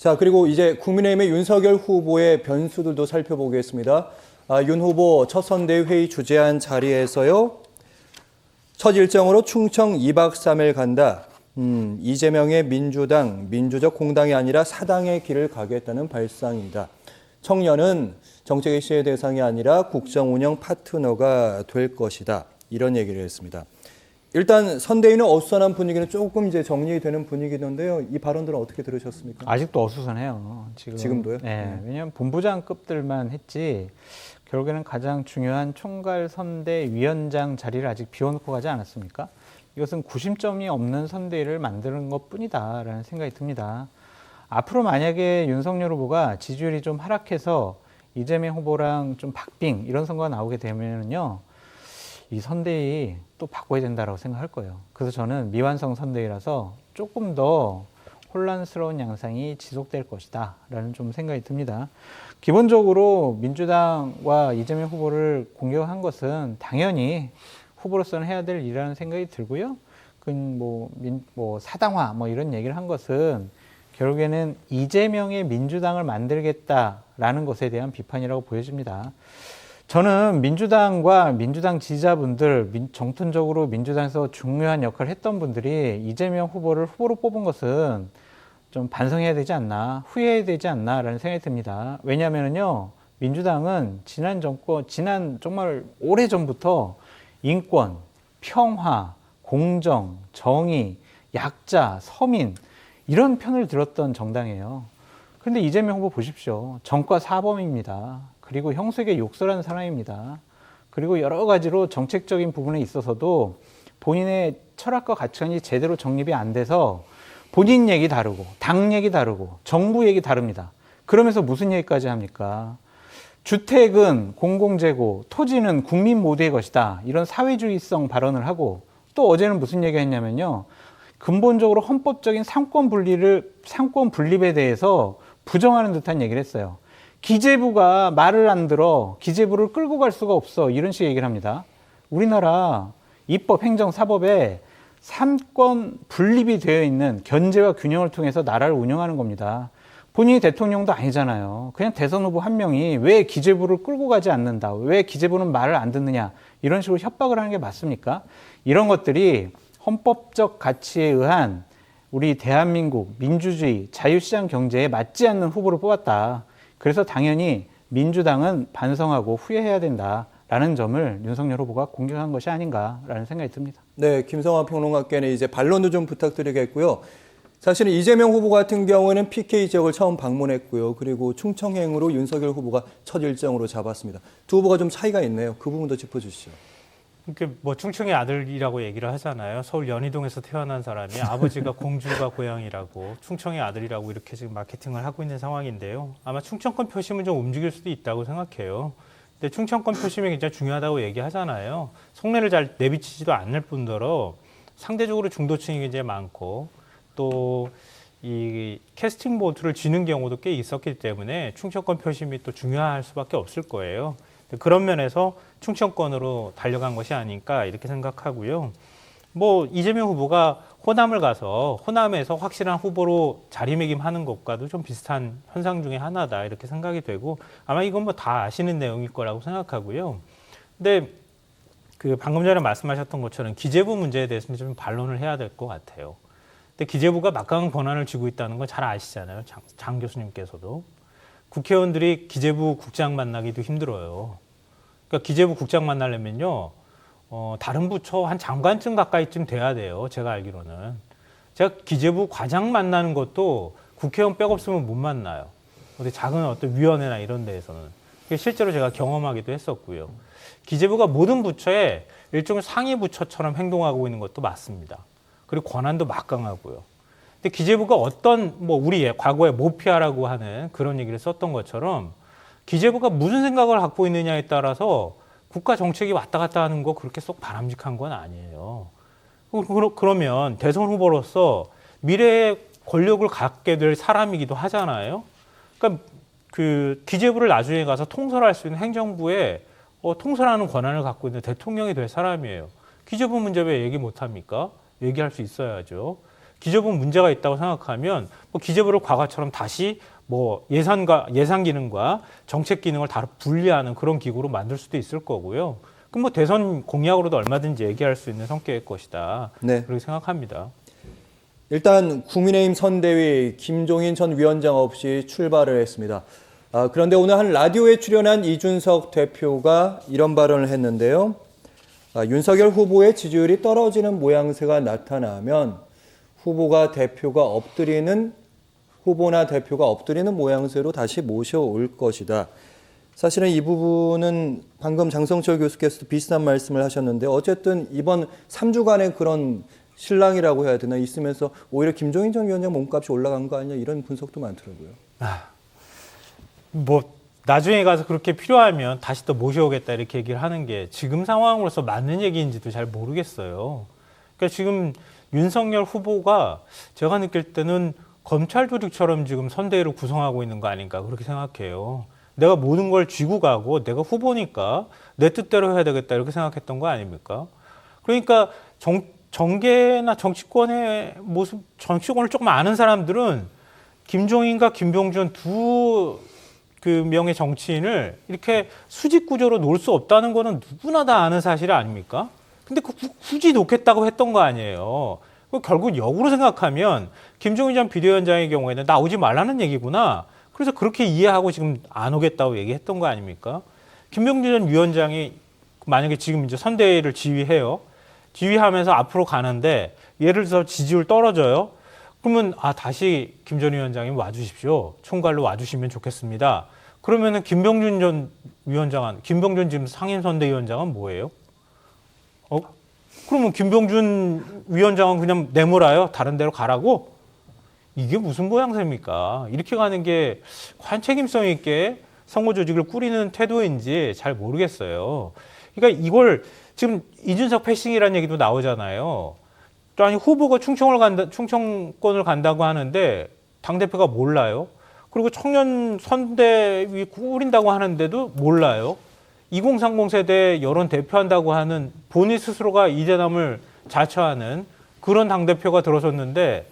자, 그리고 이제 국민의힘의 윤석열 후보의 변수들도 살펴보겠습니다. 윤 후보 첫 선대위 회의 주재한 자리에서요. 첫 일정으로 충청 2박 3일 간다. 이재명의 민주당, 민주적 공당이 아니라 사당의 길을 가겠다는 발상입니다. 청년은 정책의 시의 대상이 아니라 국정 운영 파트너가 될 것이다. 이런 얘기를 했습니다. 일단 선대위는 어수선한 분위기는 조금 이제 정리되는 분위기던데요. 이 발언들은 어떻게 들으셨습니까? 아직도 어수선해요. 지금도요? 네. 왜냐하면 본부장급들만 했지 결국에는 가장 중요한 총괄 선대위원장 자리를 아직 비워놓고 가지 않았습니까? 이것은 구심점이 없는 선대위를 만드는 것뿐이다라는 생각이 듭니다. 앞으로 만약에 윤석열 후보가 지지율이 좀 하락해서 이재명 후보랑 좀 박빙 이런 선거가 나오게 되면요. 이 선대위 또 바꿔야 된다고 생각할 거예요. 그래서 저는 미완성 선대위라서 조금 더 혼란스러운 양상이 지속될 것이다 라는 좀 생각이 듭니다. 기본적으로 민주당과 이재명 후보를 공격한 것은 당연히 후보로서는 해야 될 일이라는 생각이 들고요. 사당화 이런 얘기를 한 것은 결국에는 이재명의 민주당을 만들겠다라는 것에 대한 비판이라고 보여집니다. 저는 민주당과 민주당 지지자분들, 정통적으로 민주당에서 중요한 역할을 했던 분들이 이재명 후보를 후보로 뽑은 것은 좀 반성해야 되지 않나, 후회해야 되지 않나라는 생각이 듭니다. 왜냐하면요, 민주당은 지난 정말 오래 전부터 인권, 평화, 공정, 정의, 약자, 서민 이런 편을 들었던 정당이에요. 그런데 이재명 후보 보십시오. 정과 사범입니다. 그리고 형수에게 욕설하는 사람입니다. 그리고 여러 가지로 정책적인 부분에 있어서도 본인의 철학과 가치관이 제대로 정립이 안 돼서 본인 얘기 다르고 당 얘기 다르고 정부 얘기 다릅니다. 그러면서 무슨 얘기까지 합니까? 주택은 공공재고 토지는 국민 모두의 것이다. 이런 사회주의성 발언을 하고 또 어제는 무슨 얘기 했냐면요. 근본적으로 헌법적인 상권 분립에 대해서 부정하는 듯한 얘기를 했어요. 기재부가 말을 안 들어 기재부를 끌고 갈 수가 없어 이런 식의 얘기를 합니다. 우리나라 입법, 행정, 사법에 삼권 분립이 되어 있는 견제와 균형을 통해서 나라를 운영하는 겁니다. 본인이 대통령도 아니잖아요. 그냥 대선 후보 한 명이 왜 기재부를 끌고 가지 않는다, 왜 기재부는 말을 안 듣느냐 이런 식으로 협박을 하는 게 맞습니까? 이런 것들이 헌법적 가치에 의한 우리 대한민국 민주주의 자유시장 경제에 맞지 않는 후보를 뽑았다. 그래서 당연히 민주당은 반성하고 후회해야 된다라는 점을 윤석열 후보가 공격한 것이 아닌가라는 생각이 듭니다. 네, 김성환 평론가께는 이제 반론도 좀 부탁드리겠고요. 사실은 이재명 후보 같은 경우에는 PK 지역을 처음 방문했고요. 그리고 충청행으로 윤석열 후보가 첫 일정으로 잡았습니다. 두 후보가 좀 차이가 있네요. 그 부분도 짚어주시죠. 그러니까 충청의 아들이라고 얘기를 하잖아요. 서울 연희동에서 태어난 사람이 아버지가 공주가 고향이라고 충청의 아들이라고 이렇게 지금 마케팅을 하고 있는 상황인데요. 아마 충청권 표심은 좀 움직일 수도 있다고 생각해요. 근데 충청권 표심이 굉장히 중요하다고 얘기하잖아요. 속내를 잘 내비치지도 않을 뿐더러 상대적으로 중도층이 굉장히 많고 또 이 캐스팅 보트를 쥐는 경우도 꽤 있었기 때문에 충청권 표심이 또 중요할 수밖에 없을 거예요. 그런 면에서 충청권으로 달려간 것이 아닐까 이렇게 생각하고요. 이재명 후보가 호남을 가서 호남에서 확실한 후보로 자리매김하는 것과도 좀 비슷한 현상 중에 하나다 이렇게 생각이 되고 아마 이건 다 아시는 내용일 거라고 생각하고요. 근데 방금 전에 말씀하셨던 것처럼 기재부 문제에 대해서는 좀 반론을 해야 될 것 같아요. 근데 기재부가 막강한 권한을 쥐고 있다는 건 잘 아시잖아요. 장 교수님께서도. 국회의원들이 기재부 국장 만나기도 힘들어요. 그러니까 기재부 국장 만나려면요, 다른 부처 한 장관쯤 가까이쯤 돼야 돼요. 제가 알기로는. 제가 기재부 과장 만나는 것도 국회의원 백 없으면 못 만나요. 어디 작은 어떤 위원회나 이런 데에서는. 실제로 제가 경험하기도 했었고요. 기재부가 모든 부처에 일종의 상위 부처처럼 행동하고 있는 것도 맞습니다. 그리고 권한도 막강하고요. 근데 기재부가 어떤 우리 과거에 모피아라고 하는 그런 얘기를 썼던 것처럼 기재부가 무슨 생각을 갖고 있느냐에 따라서 국가 정책이 왔다 갔다 하는 거 그렇게 쏙 바람직한 건 아니에요. 그러면 대선 후보로서 미래의 권력을 갖게 될 사람이기도 하잖아요. 그러니까 기재부를 나중에 가서 통솔할 수 있는 행정부에 통솔하는 권한을 갖고 있는 대통령이 될 사람이에요. 기재부 문제 왜 얘기 못 합니까? 얘기할 수 있어야죠. 기재부 문제가 있다고 생각하면 뭐 기재부를 과거처럼 다시 뭐 예산 기능과 정책 기능을 다 분리하는 그런 기구로 만들 수도 있을 거고요. 그럼 뭐 대선 공약으로도 얼마든지 얘기할 수 있는 성격의 것이다. 네. 그렇게 생각합니다. 일단 국민의힘 선대위 김종인 전 위원장 없이 출발을 했습니다. 그런데 오늘 한 라디오에 출연한 이준석 대표가 이런 발언을 했는데요. 윤석열 후보의 지지율이 떨어지는 모양새가 나타나면 후보나 대표가 엎드리는 모양새로 다시 모셔올 것이다. 사실은 이 부분은 방금 장성철 교수께서도 비슷한 말씀을 하셨는데 어쨌든 이번 3주간의 그런 실랑이라고 해야 되나 있으면서 오히려 김종인 전 위원장 몸값이 올라간 거 아니냐 이런 분석도 많더라고요. 뭐 나중에 가서 그렇게 필요하면 다시 또 모셔오겠다 이렇게 얘기를 하는 게 지금 상황으로서 맞는 얘기인지도 잘 모르겠어요. 그러니까 지금 윤석열 후보가 제가 느낄 때는 검찰 조직처럼 지금 선대위를 구성하고 있는 거 아닌가 그렇게 생각해요. 내가 모든 걸 쥐고 가고 내가 후보니까 내 뜻대로 해야 되겠다 이렇게 생각했던 거 아닙니까? 그러니까 정계나 정치권의 모습, 정치권을 조금 아는 사람들은 김종인과 김병준 두 명의 정치인을 이렇게 수직 구조로 놓을 수 없다는 거는 누구나 다 아는 사실 아닙니까? 근데 굳이 놓겠다고 했던 거 아니에요. 결국 역으로 생각하면 김종인 전 비대위원장의 경우에는 나오지 말라는 얘기구나. 그래서 그렇게 이해하고 지금 안 오겠다고 얘기했던 거 아닙니까? 김병준 전 위원장이 만약에 지금 이제 선대위를 지휘해요. 지휘하면서 앞으로 가는데 예를 들어서 지지율 떨어져요. 그러면 다시 김 전 위원장님 와주십시오. 총괄로 와주시면 좋겠습니다. 그러면은 김병준 지금 상임선대위원장은 뭐예요? 그러면 김병준 위원장은 그냥 내몰아요. 다른 데로 가라고? 이게 무슨 모양새입니까? 이렇게 가는 게 과연 책임성 있게 선거 조직을 꾸리는 태도인지 잘 모르겠어요. 그러니까 이걸 지금 이준석 패싱이라는 얘기도 나오잖아요. 아니 후보가 충청권을 간다고 하는데 당대표가 몰라요. 그리고 청년 선대위 꾸린다고 하는데도 몰라요. 2030 세대 여론 대표한다고 하는 본인 스스로가 이재남을 자처하는 그런 당대표가 들어섰는데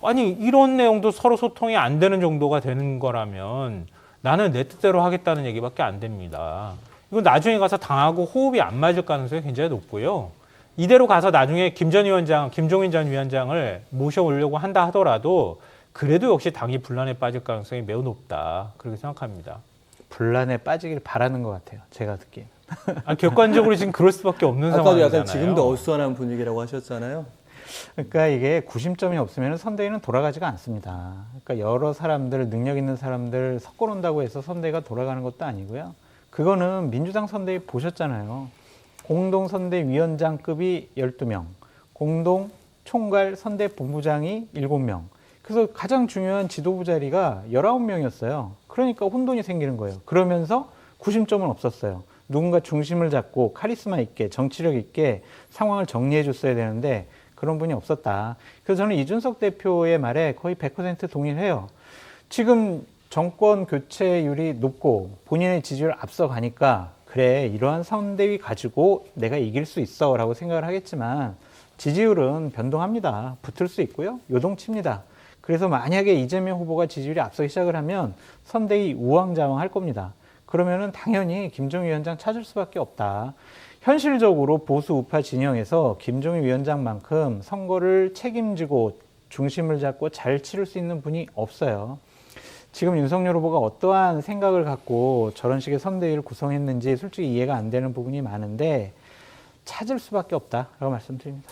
아니 이런 내용도 서로 소통이 안 되는 정도가 되는 거라면 나는 내 뜻대로 하겠다는 얘기밖에 안 됩니다. 이거 나중에 가서 당하고 호흡이 안 맞을 가능성이 굉장히 높고요. 이대로 가서 나중에 김종인 전 위원장을 모셔오려고 한다 하더라도 그래도 역시 당이 분란에 빠질 가능성이 매우 높다. 그렇게 생각합니다. 분란에 빠지길 바라는 것 같아요. 제가 듣기엔. 객관적으로 지금 그럴 수밖에 없는 아까도 상황이잖아요. 약간 지금도 어수선한 분위기라고 하셨잖아요. 그러니까 이게 구심점이 없으면 선대위는 돌아가지가 않습니다. 그러니까 여러 사람들, 능력 있는 사람들 섞어놓는다고 해서 선대위가 돌아가는 것도 아니고요. 그거는 민주당 선대위 보셨잖아요. 공동 선대위원장급이 12명, 공동 총괄 선대본부장이 7명. 그래서 가장 중요한 지도부 자리가 19명이었어요. 그러니까 혼돈이 생기는 거예요. 그러면서 구심점은 없었어요. 누군가 중심을 잡고 카리스마 있게, 정치력 있게 상황을 정리해 줬어야 되는데 그런 분이 없었다. 그래서 저는 이준석 대표의 말에 거의 100% 동의해요. 지금 정권 교체율이 높고 본인의 지지율 앞서가니까 그래 이러한 선대위 가지고 내가 이길 수 있어 라고 생각을 하겠지만 지지율은 변동합니다. 붙을 수 있고요. 요동칩니다. 그래서 만약에 이재명 후보가 지지율이 앞서기 시작을 하면 선대위 우왕좌왕 할 겁니다. 그러면은 당연히 김종인 위원장 찾을 수밖에 없다. 현실적으로 보수 우파 진영에서 김종인 위원장만큼 선거를 책임지고 중심을 잡고 잘 치를 수 있는 분이 없어요. 지금 윤석열 후보가 어떠한 생각을 갖고 저런 식의 선대위를 구성했는지 솔직히 이해가 안 되는 부분이 많은데 찾을 수밖에 없다라고 말씀드립니다.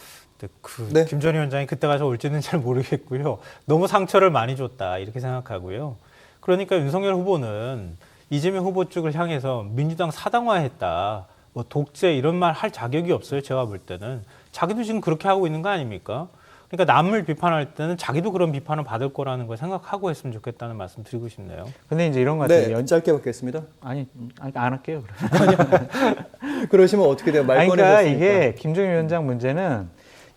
네. 김 전 위원장이 그때 가서 올지는 잘 모르겠고요. 너무 상처를 많이 줬다 이렇게 생각하고요. 그러니까 윤석열 후보는 이재명 후보 쪽을 향해서 민주당 사당화했다. 뭐 독재 이런 말 할 자격이 없어요. 제가 볼 때는. 자기도 지금 그렇게 하고 있는 거 아닙니까? 그러니까 남을 비판할 때는 자기도 그런 비판을 받을 거라는 걸 생각하고 했으면 좋겠다는 말씀 드리고 싶네요. 근데 이제 이런 것 같아요. 네, 짧게 받겠습니다. 아니 안 할게요. 그러면. 그러시면 어떻게 돼요? 말 그러니까 꺼내셨으니까. 이게 김종인 위원장 문제는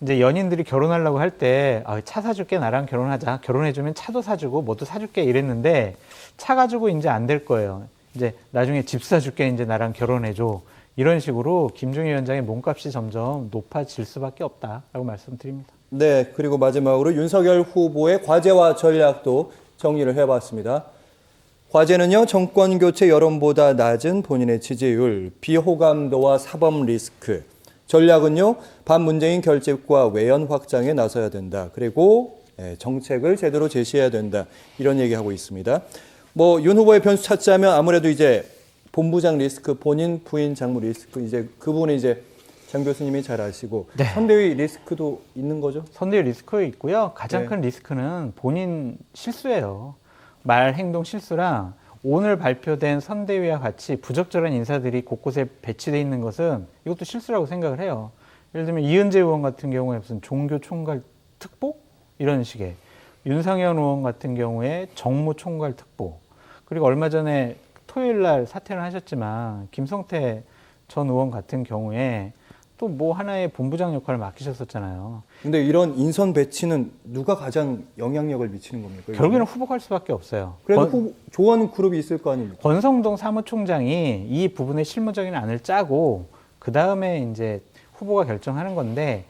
이제 연인들이 결혼하려고 할 때 차 사줄게 나랑 결혼하자. 결혼해주면 차도 사주고 뭐도 사줄게 이랬는데 차 가지고 이제 안 될 거예요. 이제 나중에 집 사줄게 이제 나랑 결혼해줘. 이런 식으로 김종인 위원장의 몸값이 점점 높아질 수밖에 없다라고 말씀드립니다. 네, 그리고 마지막으로 윤석열 후보의 과제와 전략도 정리를 해봤습니다. 과제는요, 정권 교체 여론보다 낮은 본인의 지지율, 비호감도와 사법 리스크. 전략은요, 반문재인 결집과 외연 확장에 나서야 된다. 그리고 정책을 제대로 제시해야 된다. 이런 얘기하고 있습니다. 뭐 윤 후보의 변수 찾자면 아무래도 이제 본부장 리스크, 본인 부인 장모 리스크, 이제 그 부분은 이제 장 교수님이 잘 아시고 네. 선대위 리스크도 있는 거죠? 선대위 리스크 있고요. 가장 네. 큰 리스크는 본인 실수예요. 말, 행동 실수랑 오늘 발표된 선대위와 같이 부적절한 인사들이 곳곳에 배치돼 있는 것은 이것도 실수라고 생각을 해요. 예를 들면 이은재 의원 같은 경우에 무슨 종교총괄 특보 이런 식의, 윤상현 의원 같은 경우에 정무총괄 특보, 그리고 얼마 전에 토요일 날 사퇴를 하셨지만 김성태 전 의원 같은 경우에 또 뭐 하나의 본부장 역할을 맡기셨었잖아요. 근데 이런 인선 배치는 누가 가장 영향력을 미치는 겁니까? 결국에는 후보가 할 수밖에 없어요. 그래도 좋아하는 그룹이 있을 거 아닙니까? 권성동 사무총장이 이 부분의 실무적인 안을 짜고 그 다음에 이제 후보가 결정하는 건데,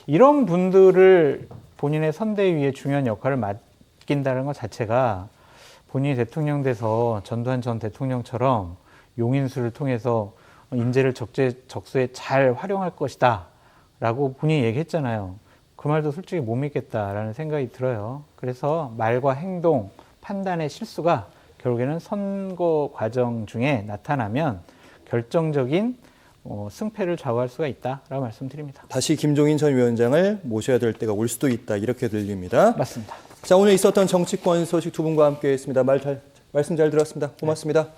이런 분들을 본인의 선대위에 중요한 역할을 맡긴다는 것 자체가 본인이 대통령 돼서 전두환 전 대통령처럼 용인수를 통해서 인재를 적수에 잘 활용할 것이다 라고 본인이 얘기했잖아요. 그 말도 솔직히 못 믿겠다라는 생각이 들어요. 그래서 말과 행동, 판단의 실수가 결국에는 선거 과정 중에 나타나면 결정적인 승패를 좌우할 수가 있다라고 말씀드립니다. 다시 김종인 전 위원장을 모셔야 될 때가 올 수도 있다, 이렇게 들립니다. 맞습니다. 자, 오늘 있었던 정치권 소식 두 분과 함께했습니다. 말씀 잘 들었습니다. 고맙습니다.